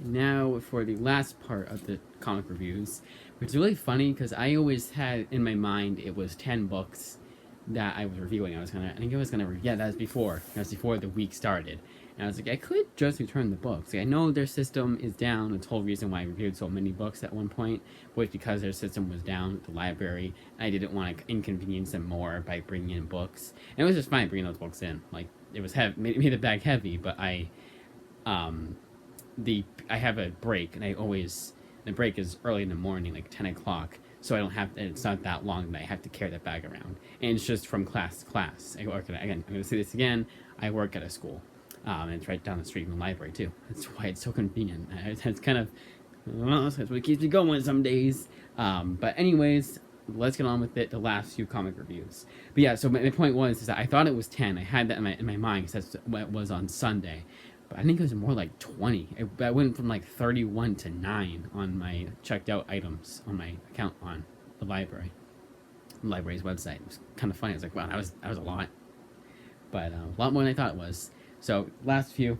Now for the last part of the comic reviews, which is really funny because I always had in my mind it was 10 books that I was reviewing. I think I was gonna, yeah, that was before. That was before the week started. And I was like, I could just return the books. Like, I know their system is down. It's the whole reason why I reviewed so many books at one point was because their system was down at the library. And I didn't want to inconvenience them more by bringing in books. And it was just fine bringing those books in. Like, it was heavy, made the bag heavy, but um, I have a break, and the break is early in the morning, like 10 o'clock. So I don't have. It's not that long that I have to carry that bag around, and it's just from class to class. I work at, again. I'm going to say this again. I work at a school, and it's right down the street from the library too. That's why it's so convenient. It's kind of that's what keeps me going some days. But anyways, let's get on with it. The last few comic reviews. But yeah, so my point was is that I thought it was 10. I had that in my mind because that's what it was on Sunday. But I think it was more like 20. I went from like 31 to 9 on my checked out items on my account on the library's website. It was kind of funny. I was like, wow, that was a lot, but a lot more than I thought it was. So last few.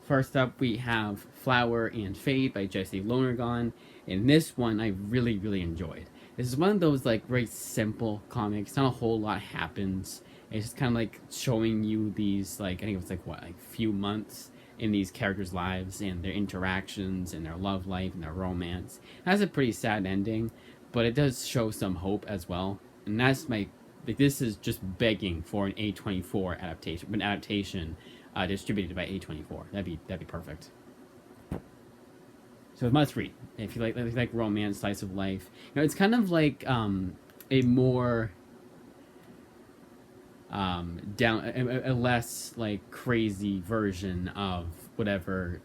First up, we have Flower and Fade by Jesse Lonergan, and this one I really enjoyed. This is one of those like very simple comics. Not a whole lot happens. It's just kind of like showing you these, like, I think it was like what, like few months in these characters' lives and their interactions and their love life and their romance. It has a pretty sad ending, but it does show some hope as well. And that's my, like, this is just begging for an A24 adaptation, distributed by A24. That'd be perfect. So it must read if you like romance, slice of life. It's kind of like a more down a less like crazy version of whatever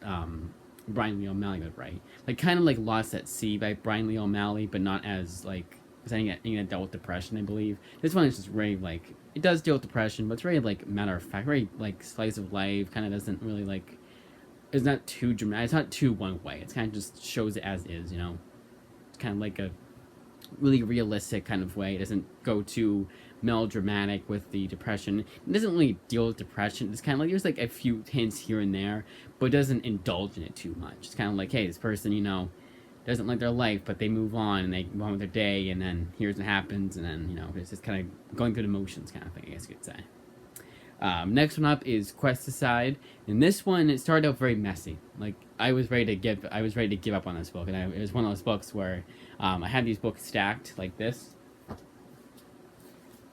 Brian Lee O'Malley would write. Like kind of like Lost at Sea by Brian Lee O'Malley, but not as like, because I think it dealt with depression, I believe. This one is just very like, it does deal with depression, but it's very like matter of fact, very like slice of life. Kind of doesn't really like, it's not too dramatic. It's not too one way. It's kind of just shows it as is. It's kind of like a really realistic kind of way. It doesn't go too melodramatic with the depression. It doesn't really deal with depression. It's kind of like there's like a few hints here and there, but it doesn't indulge in it too much. It's kind of like, hey, this person, doesn't like their life, but they move on and they go on with their day, and then here's what happens, and then, it's just kind of going through the motions kind of thing, I guess you could say. Next one up is Questicide, and this one, it started out very messy. Like I was ready to give up on this book, and it was one of those books where I had these books stacked like this.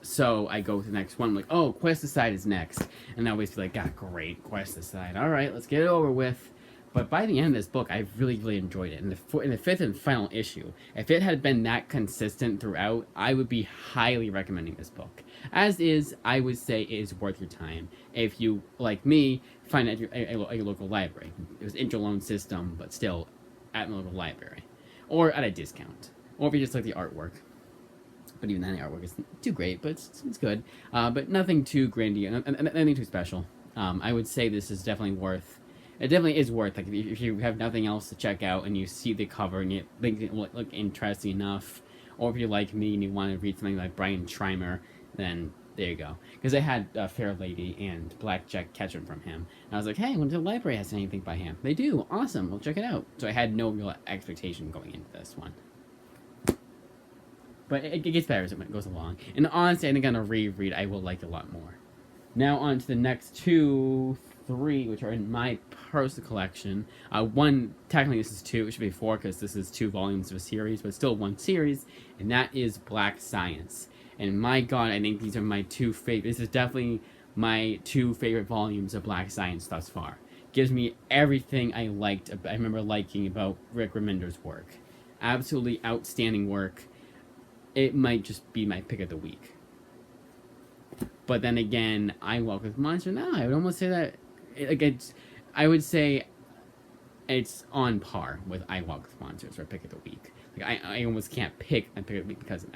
So I go to the next one. I'm like, oh, Questicide is next, and I always be like, great, Questicide. All right, let's get it over with. But by the end of this book, I really enjoyed it. In the fifth and final issue, if it had been that consistent throughout, I would be highly recommending this book. As is, I would say it is worth your time if you, like me, find it at a local library. It was interloan system, but still at a local library, or at a discount, or if you just like the artwork. But even then, the artwork isn't too great, but it's good. But nothing too grandiose, nothing too special. I would say this is definitely worth. It definitely is worth, like, if you have nothing else to check out and you see the cover and you think it look interesting enough, or if you're like me and you want to read something like Brian Schreimer, then there you go. Because I had Fair Lady and Blackjack Ketchum from him, and I was like, hey, I wonder if the library has anything by him. They do. Awesome. We'll check it out. So I had no real expectation going into this one. But it gets better as it goes along. And honestly, I think on a reread, I will like it a lot more. Now on to the next 3, which are in my personal collection. One, technically this is 2, it should be 4 because this is 2 volumes of a series, but still one series, and that is Black Science. And my god, I think these are my 2 favorite. This is definitely my 2 favorite volumes of Black Science thus far. Gives me everything I remember liking about Rick Remender's work. Absolutely outstanding work. It might just be my pick of the week. But then again, I Walk with Monsters. No, I would almost say that I would say it's on par with I Walk with Monsters for pick of the week. Like I almost can't pick a pick of the week because of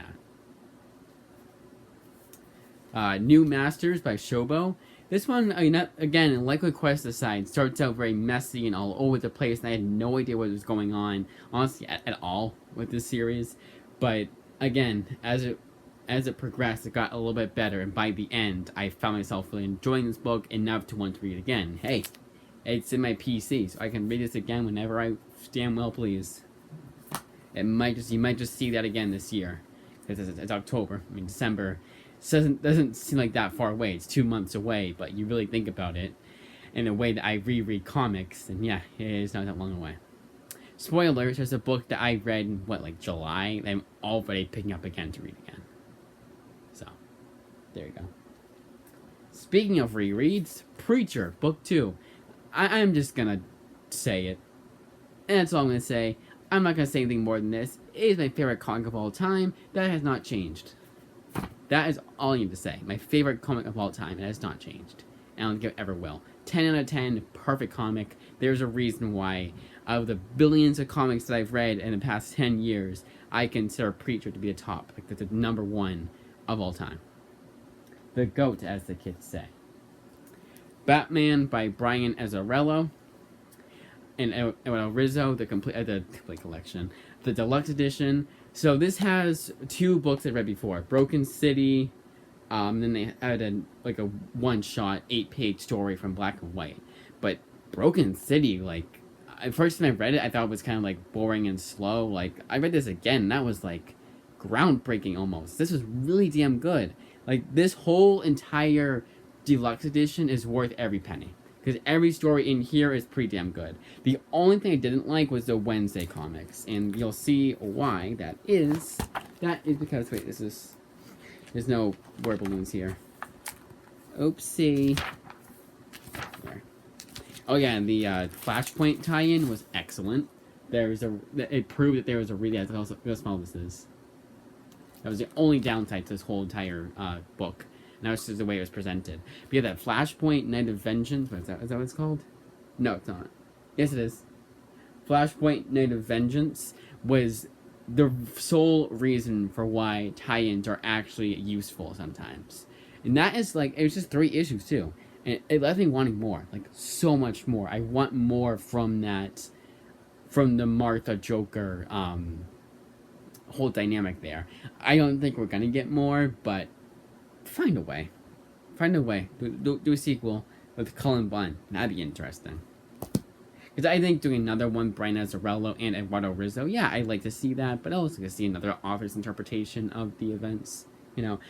that. New Masters by Shobo. This one, again, like with Questicide, starts out very messy and all over the place, and I had no idea what was going on, honestly, at all with this series. But again, as it progressed, it got a little bit better, and by the end, I found myself really enjoying this book enough to want to read it again. Hey, It's in my PC, so I can read this again whenever I damn well please. You might just see that again this year, because it's October. I mean, December doesn't seem like that far away. It's 2 months away, but you really think about it in a way that I reread comics, and yeah, it is not that long away. Spoilers, there's a book that I read in, like July, that I'm already picking up again to read again. So, there you go. Speaking of rereads, Preacher, Book 2. I'm just gonna say it. And that's all I'm gonna say. I'm not gonna say anything more than this. It is my favorite comic of all time. That has not changed. That is all I need to say. My favorite comic of all time. It has not changed. And I don't think it ever will. 10 out of 10, perfect comic. There's a reason why, out of the billions of comics that I've read in the past 10 years, I consider Preacher to be the top. Like, the number one of all time. The GOAT, as the kids say. Batman by Brian Azzarello. And Eduardo Rizzo, the complete collection. The deluxe edition. So this has 2 books I read before. Broken City. Then they added like a one-shot 8-page story from Black and White. But Broken City, like, first time I read it, I thought it was kind of like boring and slow. Like, I read this again, and that was like groundbreaking almost. This was really damn good. Like, this whole entire deluxe edition is worth every penny, because every story in here is pretty damn good. The only thing I didn't like was the Wednesday comics, and you'll see why that is. That is because, wait, there's no word balloons here. Oopsie. There. Oh yeah, the Flashpoint tie-in was excellent. It proved that there was a really, how small this is. That was the only downside to this whole entire book. And that was just the way it was presented. But yeah, that Flashpoint Night of Vengeance, is that what it's called? No, it's not. Yes, it is. Flashpoint Night of Vengeance was the sole reason for why tie-ins are actually useful sometimes. And that is like, it was just 3 issues too. And it left me wanting more, like so much more. I want more from that, from the Martha Joker whole dynamic there. I don't think we're gonna get more, but find a way. Find a way. Do a sequel with Cullen Bunn. That'd be interesting. Because I think doing another one, Brian Azzarello and Eduardo Rizzo, yeah, I'd like to see that, but I'd also like to see another author's interpretation of the events. You know,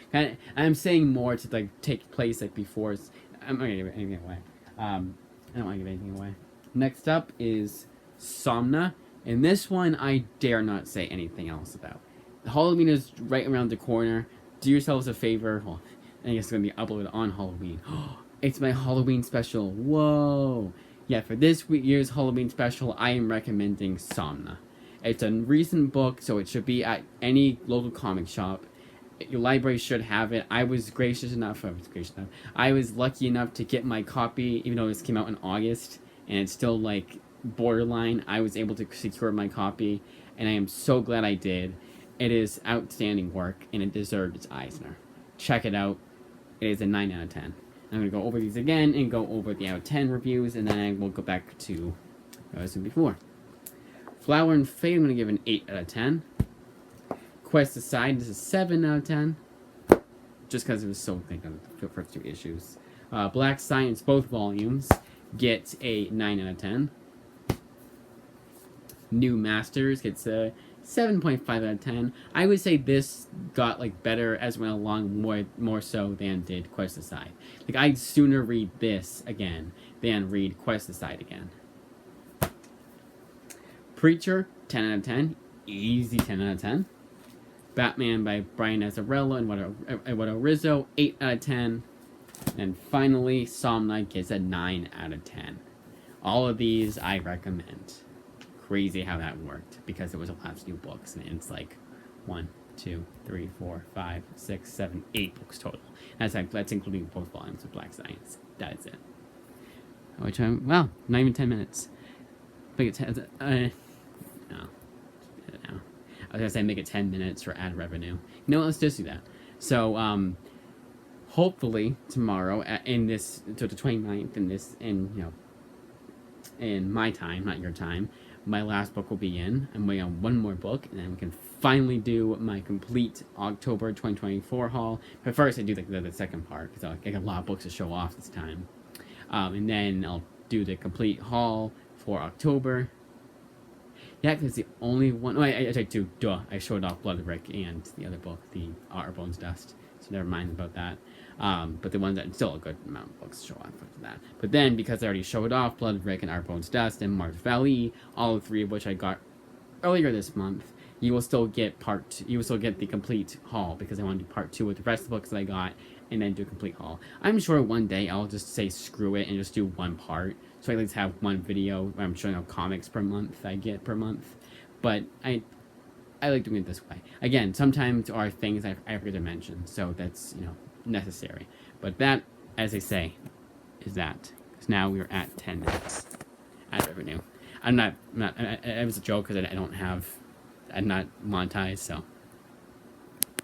I'm saying more to like take place like before. I'm not gonna give anything away. I don't want to give anything away. Next up is Somna, and this one I dare not say anything else about. Halloween is right around the corner. Do yourselves a favor. Well, I guess it's gonna be uploaded on Halloween. It's my Halloween special. Whoa! Yeah, for this year's Halloween special, I am recommending Somna. It's a recent book, so it should be at any local comic shop. Your library should have it. I was lucky enough to get my copy, even though this came out in August, and it's still like borderline. I was able to secure my copy, and I am so glad I did. It is outstanding work, and it deserved its Eisner. Check it out. It is a 9 out of 10. I'm going to go over these again and go over the out of 10 reviews, and then I will go back to what I was doing before. Flower and Fate, I'm going to give an 8 out of 10. Quest Aside, this is 7 out of 10. Just because it was so thick on the first 2 issues. Black Science, both volumes, get a 9 out of 10. New Masters gets a 7.5 out of 10. I would say this got like better as it went along, more so than did Quest Aside. Like, I'd sooner read this again than read Quest Aside again. Preacher, 10 out of 10. Easy 10 out of 10. Batman by Brian Azzarello and Eduardo Rizzo, 8 out of 10. And finally, Somna gets a 9 out of 10. All of these I recommend. Crazy how that worked, because it was the last few books, and it's like 1, 2, 3, 4, 5, 6, 7, 8 books total. That's including both volumes of Black Science. That is it. Which well, not even 10 minutes. Make it 10. No. I was gonna say make it 10 minutes for ad revenue. You know what? Let's just do that. So, hopefully tomorrow in this, to the 29th, in my time, not your time, my last book will be in. I'm waiting on one more book, and then we can finally do my complete October 2024 haul. But first, I do the second part, because I got a lot of books to show off this time. And then I'll do the complete haul for October. Yeah, because the only one. Oh, I take two. Duh. I showed off Blood Rick and the other book, the Our Bones Dust. So never mind about that. But the one that still a good amount of books to show off for that. But then because I already showed off Blood Rick and Our Bones Dust and Mars Valley, all three of which I got earlier this month, you will still get you will still get the complete haul because I want to do part 2 with the rest of the books that I got and then do a complete haul. I'm sure one day I'll just say screw it and just do one part. So I at least have one video where I'm showing off comics per month I get per month. But I like doing it this way. Again, sometimes there are things I forget to mention, so that's, necessary. But that, as I say, is that. Because now we're at 10 minutes ad revenue. It was a joke because I'm not monetized, so